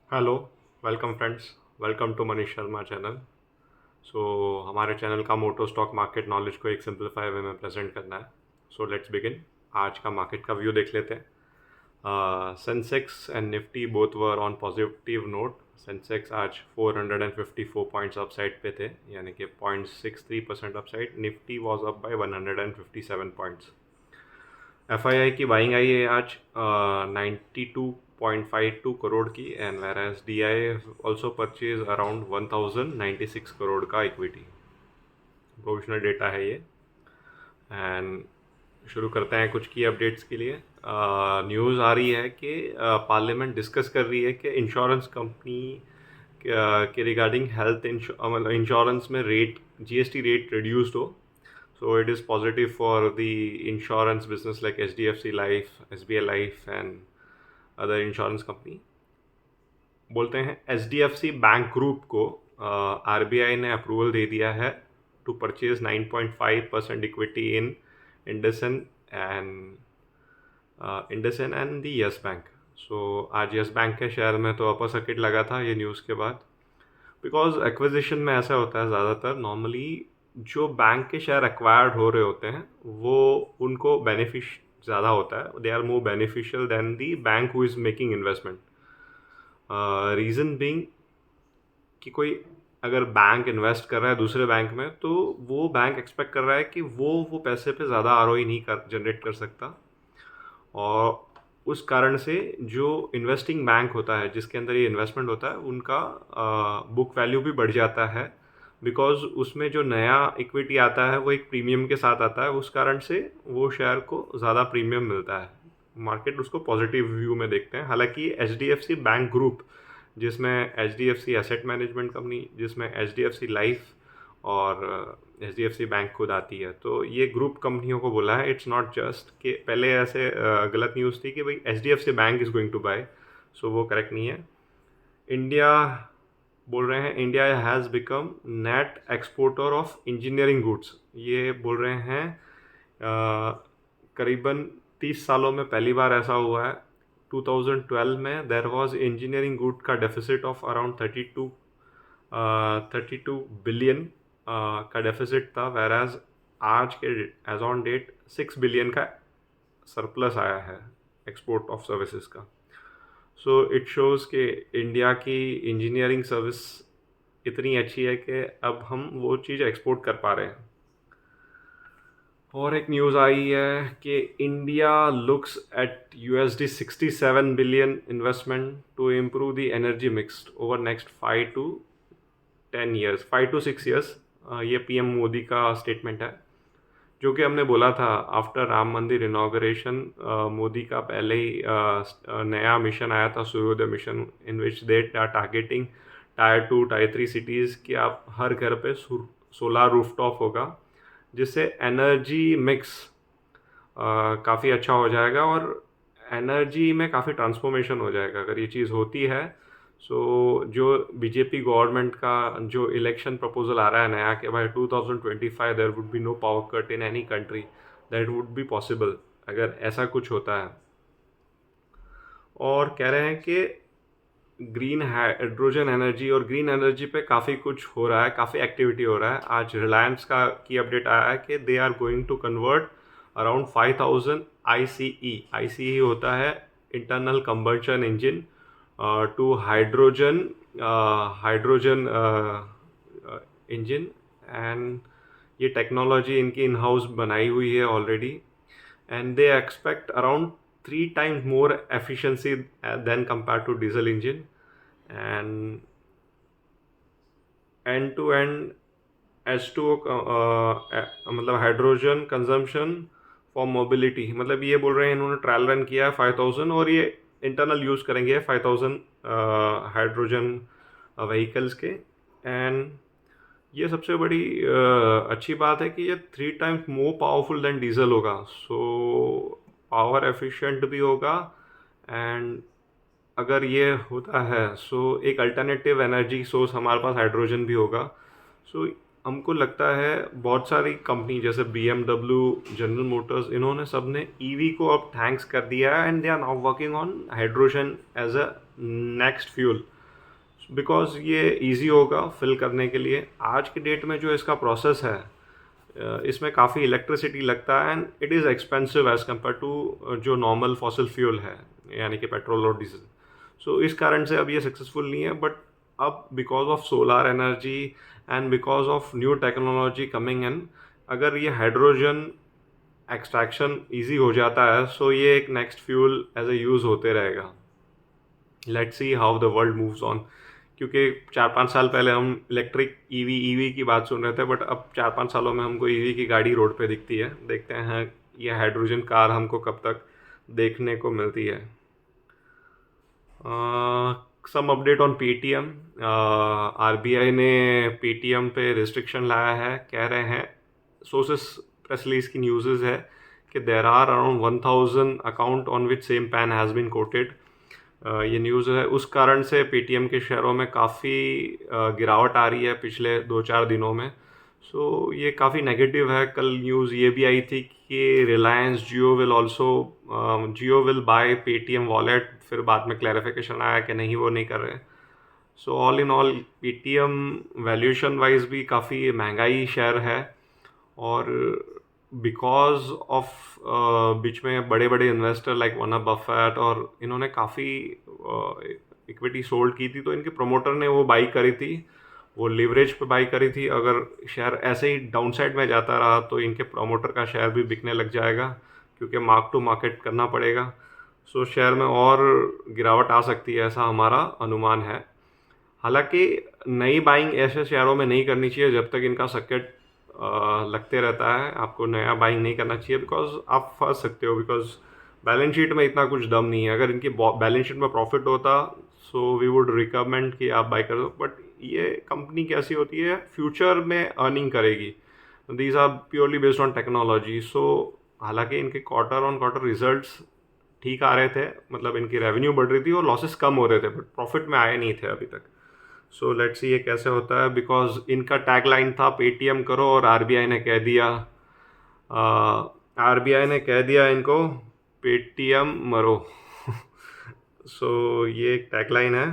Hello, welcome friends, welcome to Manish Sharma channel. So हमारे channel का मोटो stock market knowledge को एक सिंपलीफाई वे में प्रेजेंट करना है। So let's begin. आज का मार्केट का व्यू देख लेते हैं। Sensex and Nifty both were on positive note. Sensex आज 454 पॉइंट्स अपसाइड पे थे, यानी कि 0.63% upside. Nifty was up by 157 points. FII की बाइंग आई है आज 92.52 करोड़ की, and whereas D I also purchase around 1096 crore का इक्विटी। प्रोविजनल डेटा है ये। एंड शुरू करते हैं कुछ की अपडेट्स के लिए। न्यूज़ आ रही है कि पार्लियामेंट डिस्कस कर रही है कि इंश्योरेंस कंपनी के रिगार्डिंग हेल्थ मतलब इंश्योरेंस में रेट जीएसटी रेट रिड्यूस्ड हो। So it is positive for the insurance business like HDFC Life, SBI Life and other insurance company। बोलते हैं HDFC बैंक ग्रुप को आरबीआई ने अप्रूवल दे दिया है to purchase 9.5% equity in IndusInd and IndusInd and the Yes Bank. So आज Yes bank के share में तो अपर सर्किट लगा था ये न्यूज़ के बाद, बिकॉज एक्विजिशन में ऐसा होता है ज़्यादातर नॉर्मली जो बैंक के शेयर एक्वायर्ड हो रहे होते हैं वो उनको बेनिफिश ज़्यादा होता है। They are more beneficial than the bank who is making investment. Reason being कि कोई अगर बैंक इन्वेस्ट कर रहा है दूसरे बैंक में तो वो बैंक एक्सपेक्ट कर रहा है कि वो पैसे पे ज़्यादा आरओई नहीं कर जनरेट कर सकता, और उस कारण से जो इन्वेस्टिंग बैंक होता है जिसके अंदर ये इन्वेस्टमेंट होता है उनका बुक वैल्यू भी बढ़ जाता है, बिकॉज उसमें जो नया इक्विटी आता है वो एक प्रीमियम के साथ आता है। उस कारण से वो शेयर को ज़्यादा प्रीमियम मिलता है। मार्केट उसको पॉजिटिव व्यू में देखते हैं। हालांकि H D F C bank group, जिसमें H D F C asset management company, जिसमें H D F C life और H D F C bank खुद आती है, तो ये ग्रुप कंपनियों को बोला है। इट्स नॉट जस्ट कि पहले ऐसे गलत न्यूज़ थी कि भाई H D F C bank is going to buy, so वो करेक्ट नहीं है। इंडिया बोल रहे हैं India has become net exporter of engineering goods. ये बोल रहे हैं करीबन 30 सालों में पहली बार ऐसा हुआ है। 2012 में देर वॉज इंजीनियरिंग गुड का डेफिसिट ऑफ अराउंड 32 बिलियन का डेफिसिट था, वेर एज आज के एज ऑन डेट 6 बिलियन का सरप्लस आया है एक्सपोर्ट ऑफ सर्विसेज का। सो इट शोज़ कि इंडिया की इंजीनियरिंग सर्विस इतनी अच्छी है कि अब हम वो चीज़ एक्सपोर्ट कर पा रहे हैं। और एक न्यूज़ आई है कि India looks at $67 billion investment to improve the energy mix over next 5 to 6 years। ये पीएम मोदी का स्टेटमेंट है, जो कि हमने बोला था आफ्टर राम मंदिर इनाग्रेशन। मोदी का पहले ही नया मिशन आया था, Suryoday mission, in which they are targeting tier 2 tier 3 cities कि आप हर घर पे सोलार रूफटॉप होगा, जिससे एनर्जी मिक्स काफ़ी अच्छा हो जाएगा और एनर्जी में काफ़ी ट्रांसफॉर्मेशन हो जाएगा अगर ये चीज़ होती है। सो जो बीजेपी गवर्नमेंट का जो इलेक्शन प्रपोजल आ रहा है नया कि भाई 2025 there would be no power cut in any country, that would be possible अगर ऐसा कुछ होता है। और कह रहे हैं कि ग्रीन हाइड्रोजन एनर्जी और ग्रीन एनर्जी पे काफ़ी कुछ हो रहा है, काफ़ी एक्टिविटी हो रहा है। आज रिलायंस का की अपडेट आया है कि they are going to convert around 5000 ICE होता है internal combustion engine to hydrogen engine. And ये टेक्नोलॉजी इनकी इन हाउस बनाई हुई है already, and they expect around 3 times more efficiency than compared to diesel engine, and end to end H2O मतलब hydrogen consumption for mobility. मतलब ये बोल रहे हैं इन्होंने ट्रायल रन किया है 5000 और ये इंटरनल यूज़ करेंगे 5000 हाइड्रोजन व्हीकल्स के। एंड ये सबसे बड़ी अच्छी बात है कि ये 3 times more powerful than diesel होगा, सो पावर एफिशिएंट भी होगा। एंड अगर ये होता है सो एक अल्टरनेटिव एनर्जी सोर्स हमारे पास हाइड्रोजन भी होगा। सो हमको लगता है बहुत सारी कंपनी जैसे BMW, जनरल मोटर्स, इन्होंने सब ने ईवी को अब थैंक्स कर दिया है, and they are now working on hydrogen as a next fuel. Because ये इजी होगा फिल करने के लिए। आज की डेट में जो इसका प्रोसेस है, इसमें काफ़ी इलेक्ट्रिसिटी लगता है and it is expensive as compare to जो नॉर्मल फॉसिल फ्यूल है, यानी कि पेट्रोल और डीजल। सो इस कारण से अब ये सक्सेसफुल नहीं है, बट अब because of solar energy and because of new technology coming in, अगर ये हाइड्रोजन एक्सट्रैक्शन ईजी हो जाता है, सो ये एक next fuel as a use होते रहेगा। Let's see how the world moves on. क्योंकि 4-5 साल पहले हम इलेक्ट्रिक ईवी की बात सुन रहे थे, बट अब 4-5 सालों में हमको ईवी की गाड़ी रोड पे दिखती है। देखते हैं ये हाइड्रोजन कार हमको कब तक देखने को मिलती है। Some update on Paytm. RBI ने पेटीएम पे रिस्ट्रिक्शन लाया है। कह रहे हैं, सोर्सेस प्रेस रिलीज की न्यूज़ है कि there are around 1000 account on which same PAN has been quoted. ये न्यूज़ है, उस कारण से पेटीएम के शेयरों में काफ़ी गिरावट आ रही है पिछले 2-4 दिनों में। सो ये काफ़ी नेगेटिव है। कल न्यूज़ ये भी आई थी कि रिलायंस जियो विल बाय पेटीएम वॉलेट, फिर बाद में क्लैरिफिकेशन आया कि नहीं, वो नहीं कर रहे। So all in all Paytm valuation wise भी काफ़ी महंगाई शेयर है, और बिकॉज ऑफ बीच में बड़े बड़े इन्वेस्टर लाइक वॉरेन बफेट और इन्होंने काफ़ी इक्विटी सोल्ड की थी, तो इनके प्रोमोटर ने वो बाई करी थी, वो लिवरेज पे बाई करी थी। अगर शेयर ऐसे ही डाउनसाइड में जाता रहा तो इनके प्रोमोटर का शेयर भी बिकने लग जाएगा, क्योंकि मार्क टू मार्केट करना पड़ेगा। सो शेयर में और गिरावट आ सकती है, ऐसा हमारा अनुमान है। हालांकि नई बाइंग ऐसे शेयरों में नहीं करनी चाहिए जब तक इनका सर्किट लगते रहता है। आपको नया बाइंग नहीं करना चाहिए, बिकॉज आप फंस सकते हो, बिकॉज बैलेंस शीट में इतना कुछ दम नहीं है। अगर इनकी बैलेंस शीट में प्रॉफिट होता सो वी वुड रिकमेंड कि आप बाई कर दो, बट ये कंपनी कैसी होती है, फ्यूचर में अर्निंग करेगी। These are purely based on technology. So हालांकि इनके क्वार्टर ऑन क्वार्टर रिजल्ट्स ठीक आ रहे थे, मतलब इनकी रेवेन्यू बढ़ रही थी और लॉसेस कम हो रहे थे, बट प्रॉफिट में आए नहीं थे अभी तक। सो लेट्स सी ये कैसे होता है, बिकॉज इनका टैगलाइन था पेटीएम करो, और आरबीआई ने कह दिया इनको पेटीएम मरो। सो ये एक टैगलाइन है,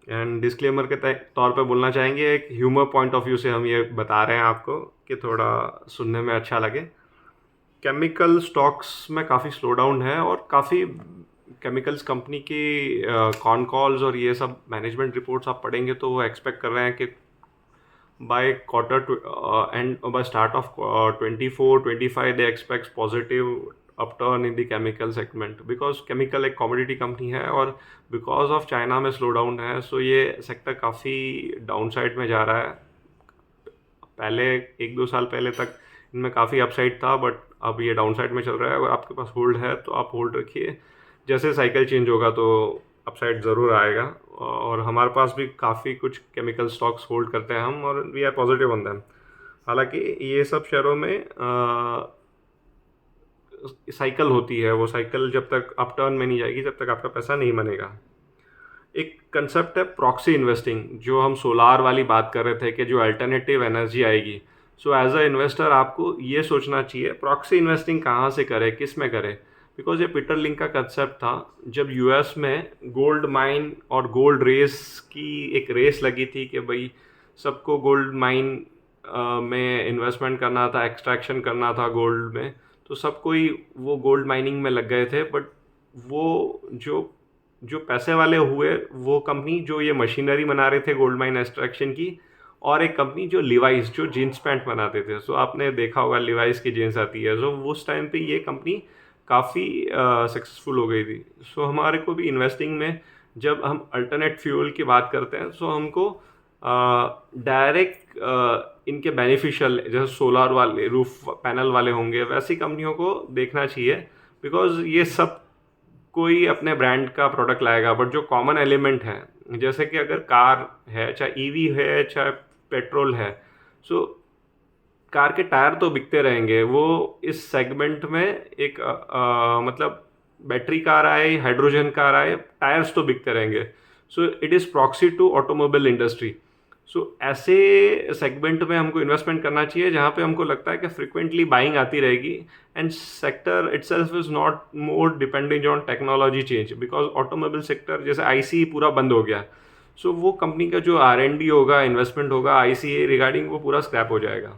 एंड डिस्क्लेमर के तौर पे बोलना चाहेंगे, एक ह्यूमर पॉइंट ऑफ व्यू से हम ये बता रहे हैं आपको कि थोड़ा सुनने में अच्छा लगे। केमिकल स्टॉक्स में काफ़ी स्लो डाउन है, और काफ़ी केमिकल्स कंपनी की कॉन कॉल्स और ये सब मैनेजमेंट रिपोर्ट्स आप पढ़ेंगे तो वो एक्सपेक्ट कर रहे हैं कि by quarter end by start of 24-25 they expect positive upturn in the chemical segment, because chemical एक कमोडिटी कंपनी है, और बिकॉज ऑफ चाइना में स्लो डाउन है, सो ये सेक्टर काफ़ी डाउन साइड में जा रहा है। पहले 1-2 साल पहले तक इनमें काफ़ी अपसाइड था, बट अब ये डाउन साइड में चल रहा है। अगर आपके पास होल्ड है तो आप होल्ड रखिए, जैसे साइकिल चेंज होगा तो अपसाइड ज़रूर आएगा। और हमारे पास भी काफ़ी कुछ केमिकल स्टॉक्स होल्ड करते हैं हम, और we are positive on them. हालांकि ये सब शेयरों में साइकिल होती है, वो साइकिल जब तक अपटर्न में नहीं जाएगी तब तक आपका पैसा नहीं बनेगा। एक कंसेप्ट है प्रॉक्सी इन्वेस्टिंग, जो हम सोलार वाली बात कर रहे थे कि जो अल्टरनेटिव एनर्जी आएगी। सो एज अ इन्वेस्टर आपको ये सोचना चाहिए प्रॉक्सी इन्वेस्टिंग कहाँ से करें, किस में करें, बिकॉज ये पीटर लिंक का कंसेप्ट था। जब यूएस में गोल्ड माइन और गोल्ड रेस की एक रेस लगी थी कि भाई सबको गोल्ड माइन में इन्वेस्टमेंट करना था, एक्सट्रैक्शन करना था गोल्ड में, तो सब कोई वो गोल्ड माइनिंग में लग गए थे। बट वो जो पैसे वाले हुए, वो कंपनी जो ये मशीनरी बना रहे थे गोल्ड माइन एक्सट्रैक्शन की, और एक कंपनी जो लिवाइस जो जीन्स पैंट बनाते थे। सो आपने देखा होगा लिवाइस की जीन्स आती है, सो उस टाइम पे ये कंपनी काफ़ी सक्सेसफुल हो गई थी। सो हमारे को भी इन्वेस्टिंग में जब हम अल्टरनेट फ्यूल की बात करते हैं, सो हमको डायरेक्ट इनके बेनिफिशियल, जैसे सोलार वाले रूफ पैनल वाले होंगे, वैसी कंपनियों को देखना चाहिए, बिकॉज ये सब कोई अपने ब्रांड का प्रोडक्ट लाएगा, बट जो कॉमन एलिमेंट है, जैसे कि अगर कार है, चाहे ईवी है, चाहे पेट्रोल है, सो कार के टायर तो बिकते रहेंगे। वो इस सेगमेंट में एक मतलब बैटरी कार आए, हाइड्रोजन कार आए, टायर्स तो बिकते रहेंगे। So it is proxy to automobile industry. So ऐसे सेगमेंट में हमको इन्वेस्टमेंट करना चाहिए जहाँ पे हमको लगता है कि फ्रिक्वेंटली बाइंग आती रहेगी, and sector itself is not more depending on technology change, because automobile sector जैसे आईसी पूरा बंद हो गया, सो वो कंपनी का जो R&D होगा, इन्वेस्टमेंट होगा ICA रिगार्डिंग, वो पूरा स्क्रैप हो जाएगा।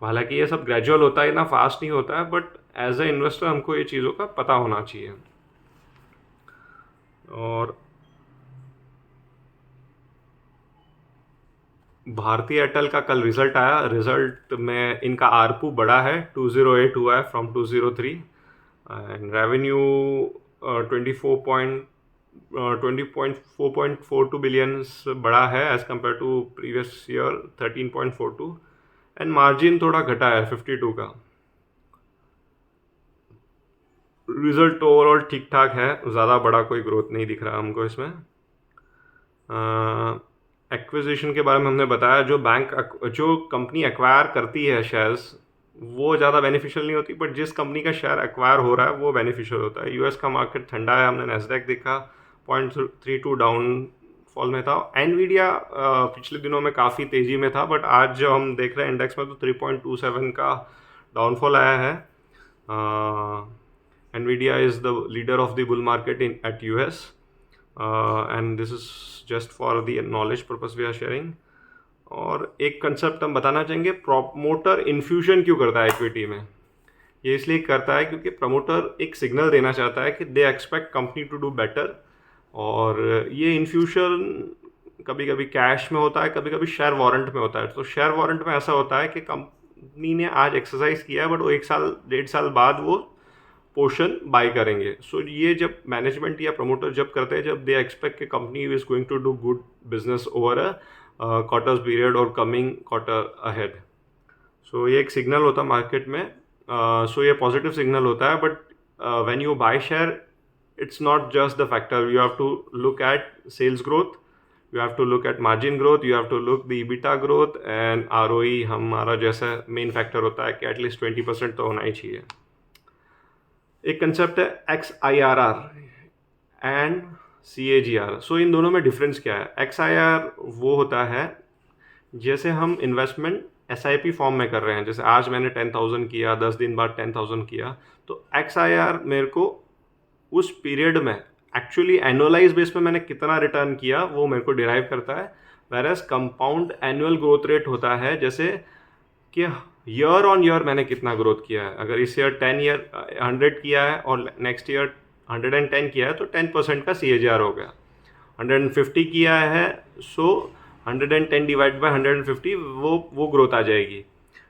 हालांकि ये सब ग्रेजुअल होता है, इतना फास्ट नहीं होता है, बट एज अ इन्वेस्टर हमको ये चीज़ों का पता होना चाहिए। और भारतीय एयरटेल का कल रिजल्ट आया। रिजल्ट में इनका आरपू बढ़ा है, 208 हुआ है फ्रॉम 203, एंड रेवेन्यू 20.442 बिलियंस बढ़ा है as compare to previous year 13.42, and margin थोड़ा घटा है 52 का। रिजल्ट ओवरऑल ठीक ठाक है, ज़्यादा बड़ा कोई ग्रोथ नहीं दिख रहा हमको इसमें। एक्विजिशन के बारे में हमने बताया, जो कंपनी एक्वायर करती है शेयर्स, वो ज़्यादा बेनिफिशियल नहीं होती, बट जिस कंपनी का शेयर एक्वायर हो रहा है वो बेनिफिशियल होता है। यूएस का मार्केट ठंडा है, हमने नैस्डैक देखा 0.32 डाउनफॉल में था। एनवीडिया पिछले दिनों में काफ़ी तेज़ी में था, बट आज जो हम देख रहे हैं इंडेक्स में तो 3.27 का डाउनफॉल आया है। Nvidia is the leader of the bull market in at US, and this is just for the knowledge purpose we are sharing. और एक कंसेप्ट हम बताना चाहेंगे, प्रमोटर इन्फ्यूजन क्यों करता है इक्विटी में। ये इसलिए करता है क्योंकि प्रमोटर एक सिग्नल देना चाहता है कि they expect company to do better, और ये इन्फ्यूजन कभी कभी कैश में होता है, कभी कभी शेयर वारंट में होता है। तो शेयर वारंट में ऐसा होता है कि कंपनी ने आज एक्सरसाइज किया है, बट वो 1 साल 1.5 साल बाद वो पोर्शन बाय करेंगे। सो ये जब मैनेजमेंट या प्रमोटर जब करते हैं, जब दे एक्सपेक्ट कि company is going to do good business over a quarters period और कमिंग क्वार्टर अहेड। सो ये एक सिग्नल होता है मार्केट में। सो ये पॉजिटिव सिग्नल होता है, but when you buy share, it's not just the factor. You have to look at sales growth, you have to look at margin growth, you have to look the EBITDA growth, and ROE हमारा जैसा main factor होता है कि at least 20% तो होना ही चाहिए। एक concept है XIRR एंड CAGR। सो इन दोनों में डिफरेंस क्या है? XIR वो होता है जैसे हम इन्वेस्टमेंट SIP फॉर्म में कर रहे हैं, जैसे आज मैंने 10,000 किया, 10 दिन बाद 10,000 किया, तो XIR मेरे को उस पीरियड में एक्चुअली एनुअलाइज बेस पे मैंने कितना रिटर्न किया वो मेरे को डिराइव करता है। Whereas compound annual growth rate होता है, जैसे कि ईयर ऑन ईयर मैंने कितना ग्रोथ किया है। अगर इस ईयर 100 किया है और नेक्स्ट ईयर 110 किया है तो 10% का CAGR हो गया। 150 किया है, सो 110 डिवाइड बाय 150 वो ग्रोथ आ जाएगी।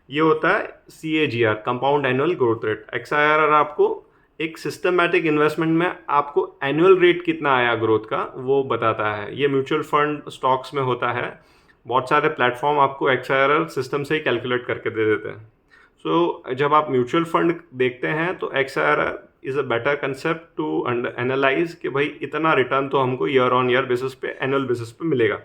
ये होता है CAGR, compound annual growth rate. XIRR आपको एक सिस्टमैटिक इन्वेस्टमेंट में आपको एनुअल रेट कितना आया ग्रोथ का वो बताता है। ये म्यूचुअल फंड स्टॉक्स में होता है, बहुत सारे प्लेटफॉर्म आपको XIRR सिस्टम से ही कैलकुलेट करके दे देते हैं। सो जब आप म्यूचुअल फंड देखते हैं तो XIRR is a better concept to analyse कि भाई इतना रिटर्न तो हमको ईयर ऑन ईयर बेसिस पे, एनुअल बेसिस पे मिलेगा।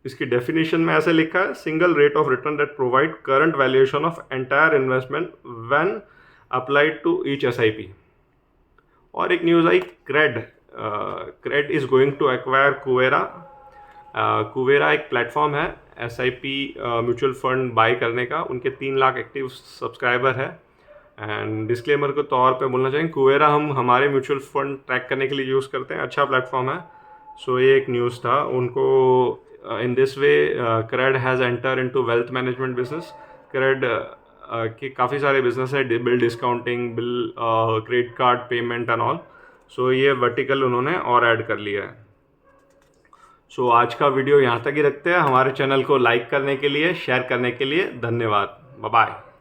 इसकी डेफिनेशन में ऐसे लिखा है, single rate of return that provide current valuation of entire investment when applied to each SIP। और एक न्यूज़ आई, Cred is going to acquire Kuvera. Kuvera एक प्लेटफॉर्म है SIP म्यूचुअल फंड बाय करने का। उनके 3 लाख एक्टिव सब्सक्राइबर है। And disclaimer के तौर पे बोलना चाहेंगे, कुवेरा हम हमारे म्यूचुअल फंड ट्रैक करने के लिए यूज़ करते हैं, अच्छा प्लेटफॉर्म है। सो ये एक न्यूज़ था उनको। In this way CRED has enter into wealth management business. CRED कि काफ़ी सारे बिजनेस है, bill discounting, bill credit card payment and all. So ये वर्टिकल उन्होंने और ऐड कर लिया है। सो आज का वीडियो यहाँ तक ही रखते हैं। हमारे चैनल को लाइक करने के लिए, शेयर करने के लिए धन्यवाद। Bye bye.